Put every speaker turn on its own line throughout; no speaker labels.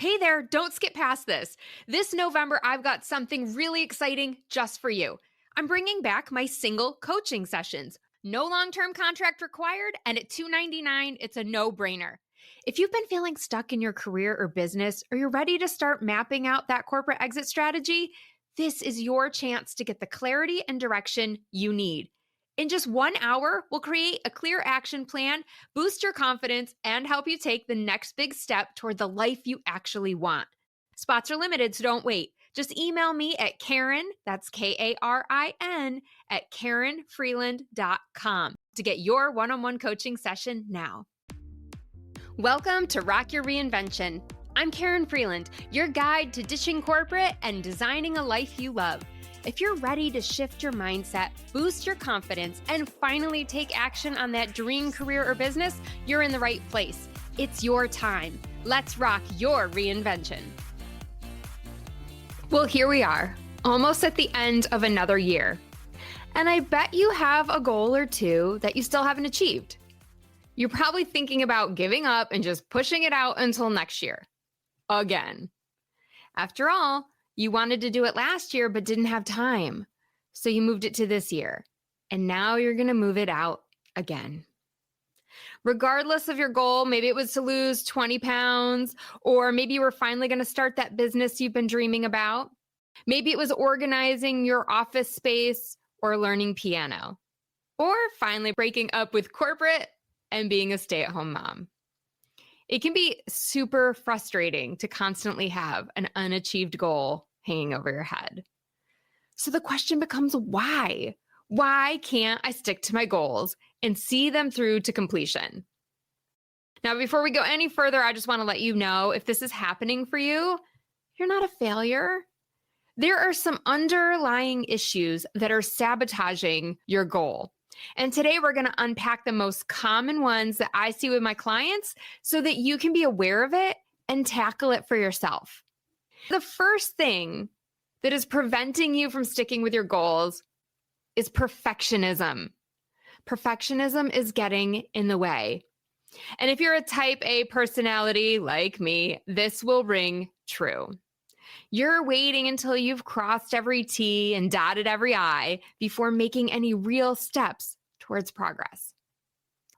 Hey there, don't skip past this. This November, I've got something really exciting just for you. I'm bringing back my single coaching sessions. No long-term contract required, and at $2.99, it's a no-brainer. If you've been feeling stuck in your career or business, or you're ready to start mapping out that corporate exit strategy, this is your chance to get the clarity and direction you need. In just 1 hour, we'll create a clear action plan, boost your confidence, and help you take the next big step toward the life you actually want. Spots are limited, so don't wait. Just email me at Karen, that's Karin, at KarenFreeland.com to get your one-on-one coaching session now. Welcome to Rock Your Reinvention. I'm Karen Freeland, your guide to ditching corporate and designing a life you love. If you're ready to shift your mindset, boost your confidence, and finally take action on that dream career or business, you're in the right place. It's your time. Let's rock your reinvention. Well, here we are, almost at the end of another year. And I bet you have a goal or two that you still haven't achieved. You're probably thinking about giving up and just pushing it out until next year. Again. After all, you wanted to do it last year, but didn't have time. So you moved it to this year. And now you're going to move it out again. Regardless of your goal, maybe it was to lose 20 pounds, or maybe you were finally going to start that business you've been dreaming about. Maybe it was organizing your office space or learning piano, or finally breaking up with corporate and being a stay-at-home mom. It can be super frustrating to constantly have an unachieved goal hanging over your head. So the question becomes why? Why can't I stick to my goals and see them through to completion? Now, before we go any further, I just want to let you know if this is happening for you, you're not a failure. There are some underlying issues that are sabotaging your goal. And today we're going to unpack the most common ones that I see with my clients so that you can be aware of it and tackle it for yourself. The first thing that is preventing you from sticking with your goals is perfectionism. Perfectionism is getting in the way. And if you're a type A personality like me, this will ring true. You're waiting until you've crossed every T and dotted every I before making any real steps towards progress.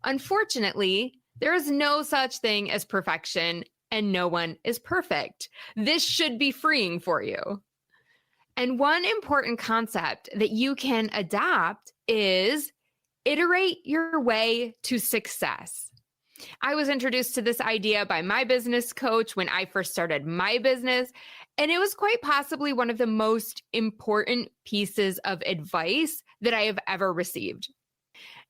Unfortunately, there is no such thing as perfection, and no one is perfect. This should be freeing for you. And one important concept that you can adopt is iterate your way to success. I was introduced to this idea by my business coach when I first started my business, and it was quite possibly one of the most important pieces of advice that I have ever received.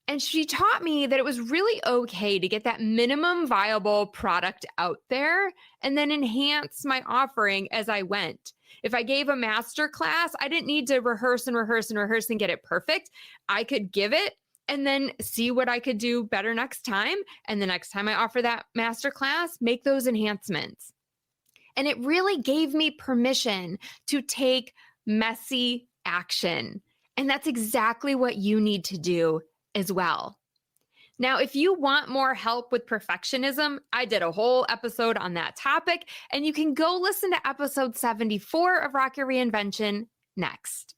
And she taught me that it was really okay to get that minimum viable product out there and then enhance my offering as I went. If I gave a master class, I didn't need to rehearse and get it perfect. I could give it and then see what I could do better next time. And the next time I offer that master class, make those enhancements. And it really gave me permission to take messy action. And that's exactly what you need to do as well. Now, if you want more help with perfectionism, I did a whole episode on that topic, and you can go listen to episode 74 of Rock Your Reinvention next.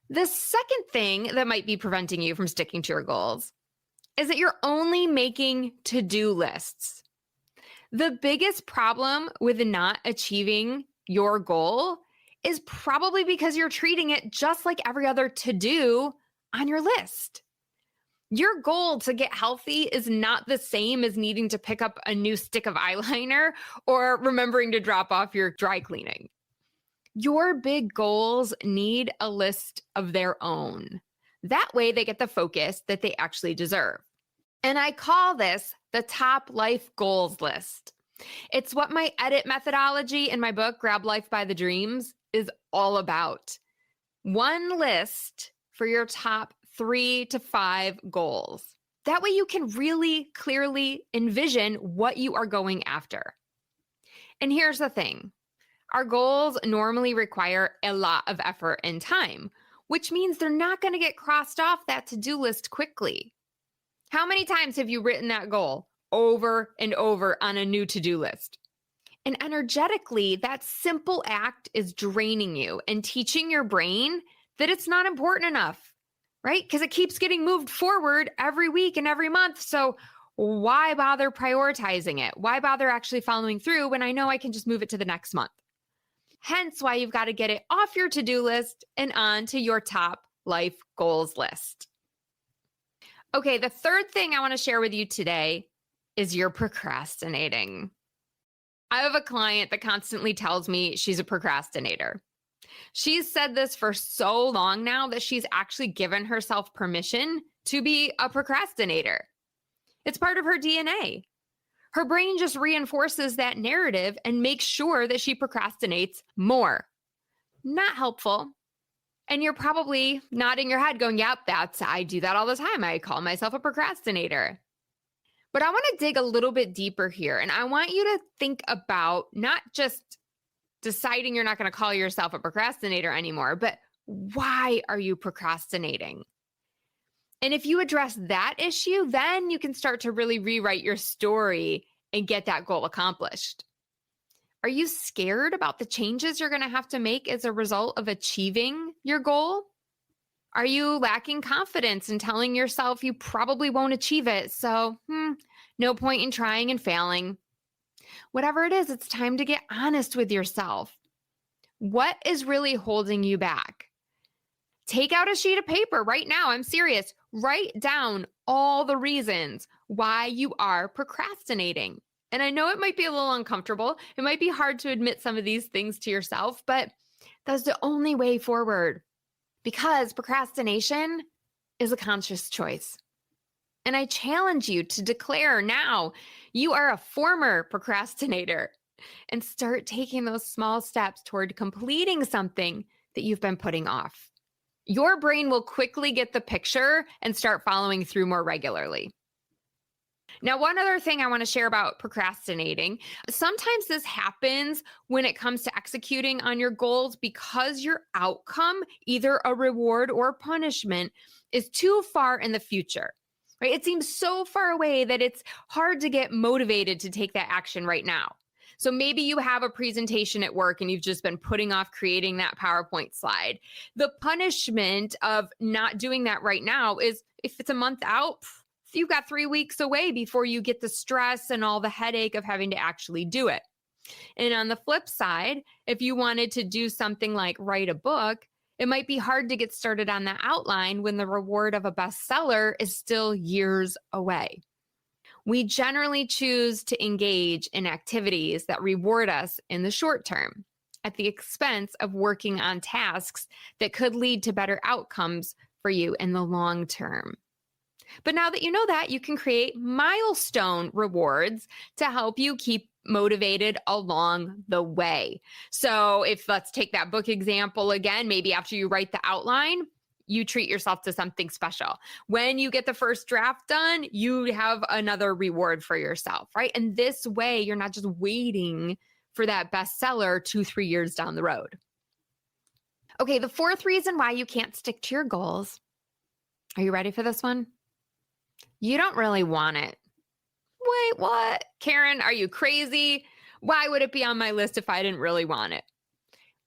The second thing that might be preventing you from sticking to your goals is that you're only making to-do lists. The biggest problem with not achieving your goal is probably because you're treating it just like every other to-do on your list. Your goal to get healthy is not the same as needing to pick up a new stick of eyeliner or remembering to drop off your dry cleaning. Your big goals need a list of their own. That way they get the focus that they actually deserve. And I call this the top life goals list. It's what my edit methodology in my book, Grab Life by the Dreams, is all about. One list for your top 3 to 5 goals. That way you can really clearly envision what you are going after. And here's the thing. Our goals normally require a lot of effort and time, which means they're not going to get crossed off that to-do list quickly. How many times have you written that goal over and over on a new to-do list? And energetically, that simple act is draining you and teaching your brain that it's not important enough, right? Because it keeps getting moved forward every week and every month. So why bother prioritizing it? Why bother actually following through when I know I can just move it to the next month? Hence why you've got to get it off your to-do list and onto your top life goals list. Okay, the third thing I want to share with you today is you're procrastinating. I have a client that constantly tells me she's a procrastinator. She's said this for so long now that she's actually given herself permission to be a procrastinator. It's part of her DNA. Her brain just reinforces that narrative and makes sure that she procrastinates more. Not helpful. And you're probably nodding your head going, yep, I do that all the time. I call myself a procrastinator. But I want to dig a little bit deeper here. And I want you to think about not just deciding you're not going to call yourself a procrastinator anymore, but why are you procrastinating? And if you address that issue, then you can start to really rewrite your story and get that goal accomplished. Are you scared about the changes you're going to have to make as a result of achieving your goal? Are you lacking confidence in telling yourself you probably won't achieve it? So, no point in trying and failing. Whatever it is, it's time to get honest with yourself. What is really holding you back? Take out a sheet of paper right now. I'm serious. Write down all the reasons why you are procrastinating. And I know it might be a little uncomfortable. It might be hard to admit some of these things to yourself, but that's the only way forward because procrastination is a conscious choice. And I challenge you to declare now you are a former procrastinator and start taking those small steps toward completing something that you've been putting off. Your brain will quickly get the picture and start following through more regularly. Now, one other thing I want to share about procrastinating, sometimes this happens when it comes to executing on your goals because your outcome, either a reward or punishment, is too far in the future, right? It seems so far away that it's hard to get motivated to take that action right now. So maybe you have a presentation at work and you've just been putting off creating that PowerPoint slide. The punishment of not doing that right now is if it's a month out, you've got 3 weeks away before you get the stress and all the headache of having to actually do it. And on the flip side, if you wanted to do something like write a book, it might be hard to get started on that outline when the reward of a bestseller is still years away. We generally choose to engage in activities that reward us in the short term at the expense of working on tasks that could lead to better outcomes for you in the long term. But now that you know that, you can create milestone rewards to help you keep motivated along the way. So let's take that book example again, maybe after you write the outline, you treat yourself to something special. When you get the first draft done, you have another reward for yourself, right? And this way, you're not just waiting for that bestseller 2-3 years down the road. Okay, the fourth reason why you can't stick to your goals. Are you ready for this one? You don't really want it. Wait, what? Karen, are you crazy? Why would it be on my list if I didn't really want it?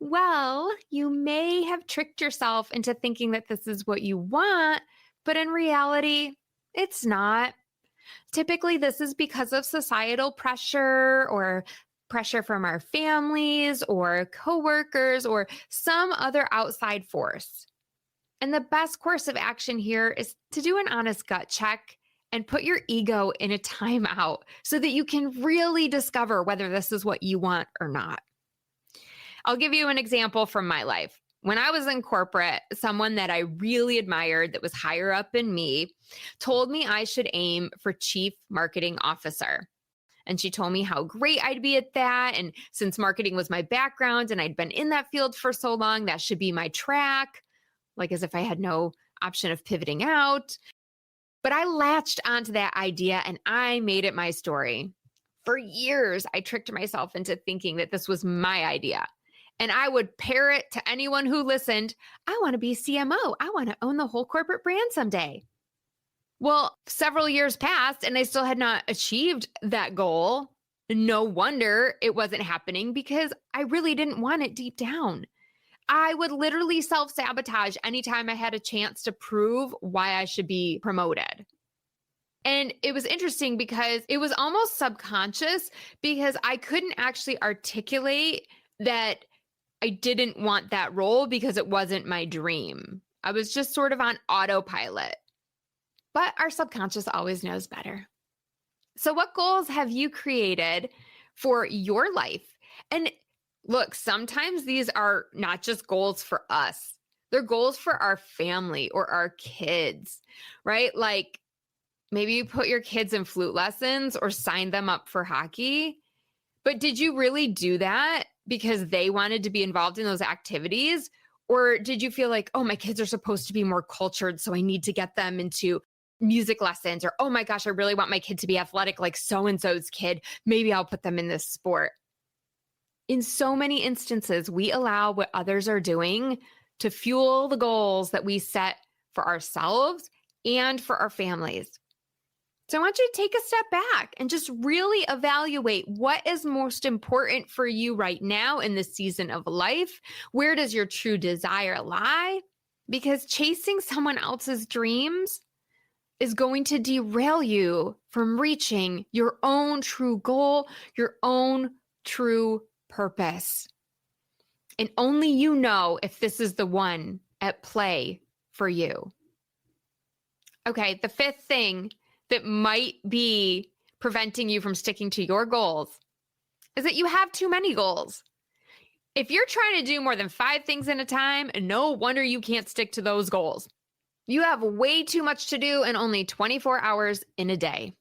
Well, you may have tricked yourself into thinking that this is what you want, but in reality, it's not. Typically, this is because of societal pressure or pressure from our families or coworkers or some other outside force. And the best course of action here is to do an honest gut check and put your ego in a timeout so that you can really discover whether this is what you want or not. I'll give you an example from my life. When I was in corporate, someone that I really admired that was higher up in me told me I should aim for chief marketing officer. And she told me how great I'd be at that. And since marketing was my background and I'd been in that field for so long, that should be my track, like as if I had no option of pivoting out. But I latched onto that idea and I made it my story. For years, I tricked myself into thinking that this was my idea. And I would parrot to anyone who listened, I want to be CMO. I want to own the whole corporate brand someday. Well, several years passed and I still had not achieved that goal. No wonder it wasn't happening because I really didn't want it deep down. I would literally self-sabotage anytime I had a chance to prove why I should be promoted. And it was interesting because it was almost subconscious because I couldn't actually articulate that I didn't want that role because it wasn't my dream. I was just sort of on autopilot. But our subconscious always knows better. So, what goals have you created for your life? And look, sometimes these are not just goals for us, they're goals for our family or our kids, right? Like maybe you put your kids in flute lessons or sign them up for hockey. But did you really do that because they wanted to be involved in those activities? Or did you feel like, oh, my kids are supposed to be more cultured, so I need to get them into music lessons? Or, oh my gosh, I really want my kid to be athletic like so-and-so's kid. Maybe I'll put them in this sport. In so many instances, we allow what others are doing to fuel the goals that we set for ourselves and for our families. So I want you to take a step back and just really evaluate what is most important for you right now in this season of life. Where does your true desire lie? Because chasing someone else's dreams is going to derail you from reaching your own true goal, your own true purpose. And only you know if this is the one at play for you. Okay, the fifth thing that might be preventing you from sticking to your goals is that you have too many goals. If you're trying to do more than 5 things at a time, no wonder you can't stick to those goals. You have way too much to do in only 24 hours in a day.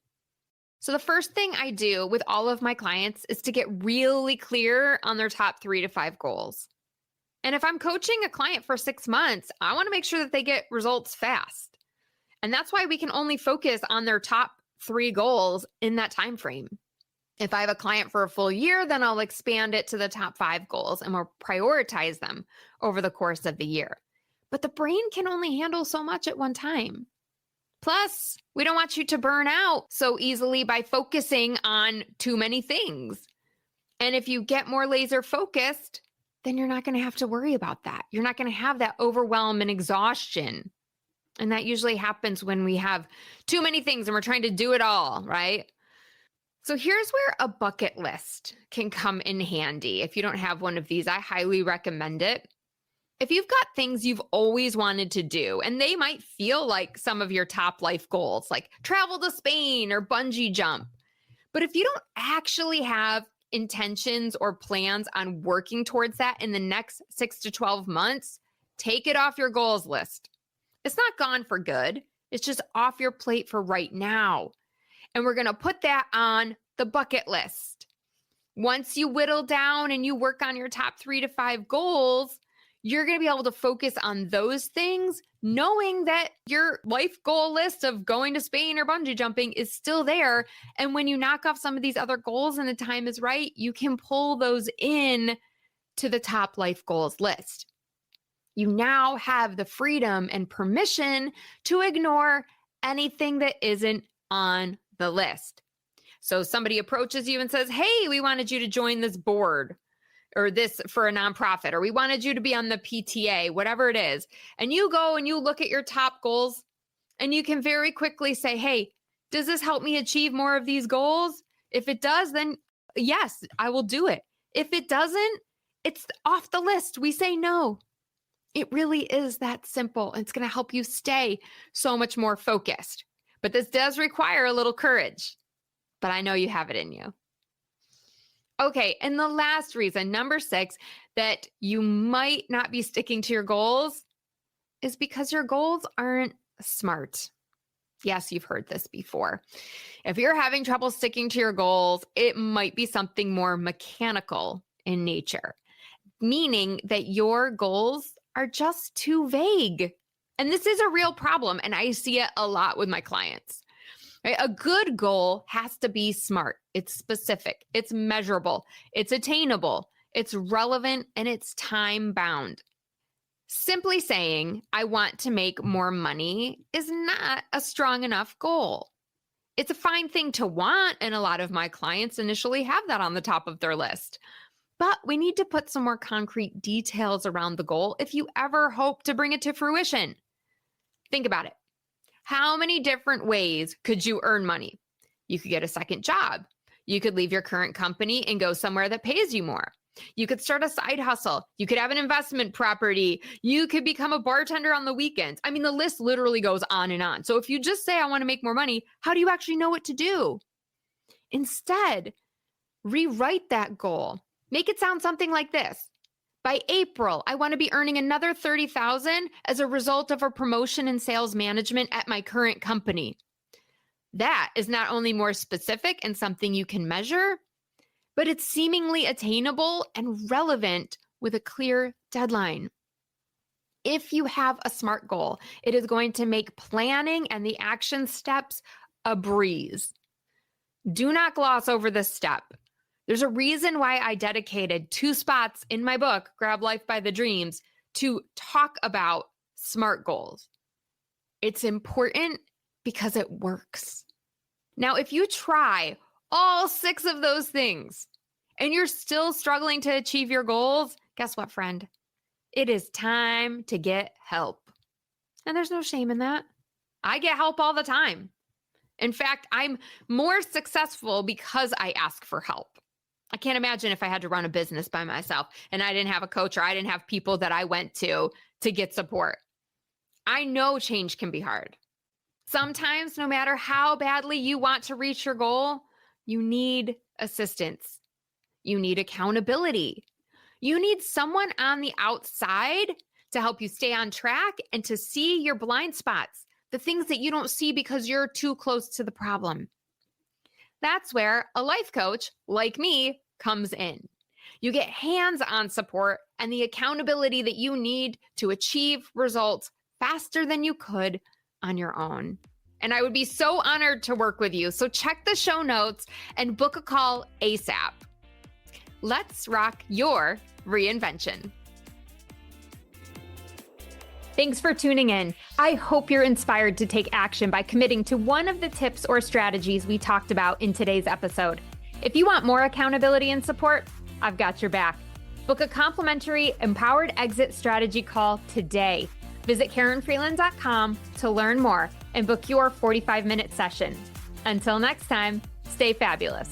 So the first thing I do with all of my clients is to get really clear on their top 3 to 5 goals. And if I'm coaching a client for 6 months, I want to make sure that they get results fast. And that's why we can only focus on their top 3 goals in that time frame. If I have a client for a full year, then I'll expand it to the top 5 goals and we'll prioritize them over the course of the year. But the brain can only handle so much at one time. Plus, we don't want you to burn out so easily by focusing on too many things. And if you get more laser focused, then you're not going to have to worry about that. You're not going to have that overwhelm and exhaustion. And that usually happens when we have too many things and we're trying to do it all, right? So here's where a bucket list can come in handy. If you don't have one of these, I highly recommend it. If you've got things you've always wanted to do, and they might feel like some of your top life goals, like travel to Spain or bungee jump, but if you don't actually have intentions or plans on working towards that in the next 6 to 12 months, take it off your goals list. It's not gone for good. It's just off your plate for right now. And we're going to put that on the bucket list. Once you whittle down and you work on your top 3 to 5 goals, you're going to be able to focus on those things, knowing that your life goal list of going to Spain or bungee jumping is still there. And when you knock off some of these other goals and the time is right, you can pull those in to the top life goals list. You now have the freedom and permission to ignore anything that isn't on the list. So somebody approaches you and says, hey, we wanted you to join this board or this for a nonprofit, or we wanted you to be on the PTA, whatever it is. And you go and you look at your top goals and you can very quickly say, hey, does this help me achieve more of these goals? If it does, then yes, I will do it. If it doesn't, it's off the list. We say no. It really is that simple. It's going to help you stay so much more focused. But this does require a little courage. But I know you have it in you. Okay, and the last reason, number 6, that you might not be sticking to your goals is because your goals aren't smart. Yes, you've heard this before. If you're having trouble sticking to your goals, it might be something more mechanical in nature, meaning that your goals are just too vague. And this is a real problem, and I see it a lot with my clients. Right? A good goal has to be smart. It's specific, it's measurable, it's attainable, it's relevant, and it's time bound. Simply saying, I want to make more money is not a strong enough goal. It's a fine thing to want, and a lot of my clients initially have that on the top of their list. But we need to put some more concrete details around the goal if you ever hope to bring it to fruition. Think about it. How many different ways could you earn money? You could get a second job. You could leave your current company and go somewhere that pays you more. You could start a side hustle. You could have an investment property. You could become a bartender on the weekends. I mean, the list literally goes on and on. So if you just say, I want to make more money, how do you actually know what to do? Instead, rewrite that goal. Make it sound something like this. By April, I want to be earning another $30,000 as a result of a promotion in sales management at my current company. That is not only more specific and something you can measure, but it's seemingly attainable and relevant with a clear deadline. If you have a SMART goal, it is going to make planning and the action steps a breeze. Do not gloss over this step. There's a reason why I dedicated 2 spots in my book, Grab Life by the Dreams, to talk about SMART goals. It's important because it works. Now, if you try all 6 of those things and you're still struggling to achieve your goals, guess what, friend? It is time to get help. And there's no shame in that. I get help all the time. In fact, I'm more successful because I ask for help. I can't imagine if I had to run a business by myself and I didn't have a coach or I didn't have people that I went to get support. I know change can be hard. Sometimes, no matter how badly you want to reach your goal, you need assistance. You need accountability. You need someone on the outside to help you stay on track and to see your blind spots, the things that you don't see because you're too close to the problem. That's where a life coach like me comes in. You get hands-on support and the accountability that you need to achieve results faster than you could on your own. And I would be so honored to work with you. So check the show notes and book a call ASAP. Let's rock your reinvention. Thanks for tuning in. I hope you're inspired to take action by committing to one of the tips or strategies we talked about in today's episode. If you want more accountability and support, I've got your back. Book a complimentary Empowered Exit Strategy call today. Visit KarenFreeland.com to learn more and book your 45-minute session. Until next time, stay fabulous.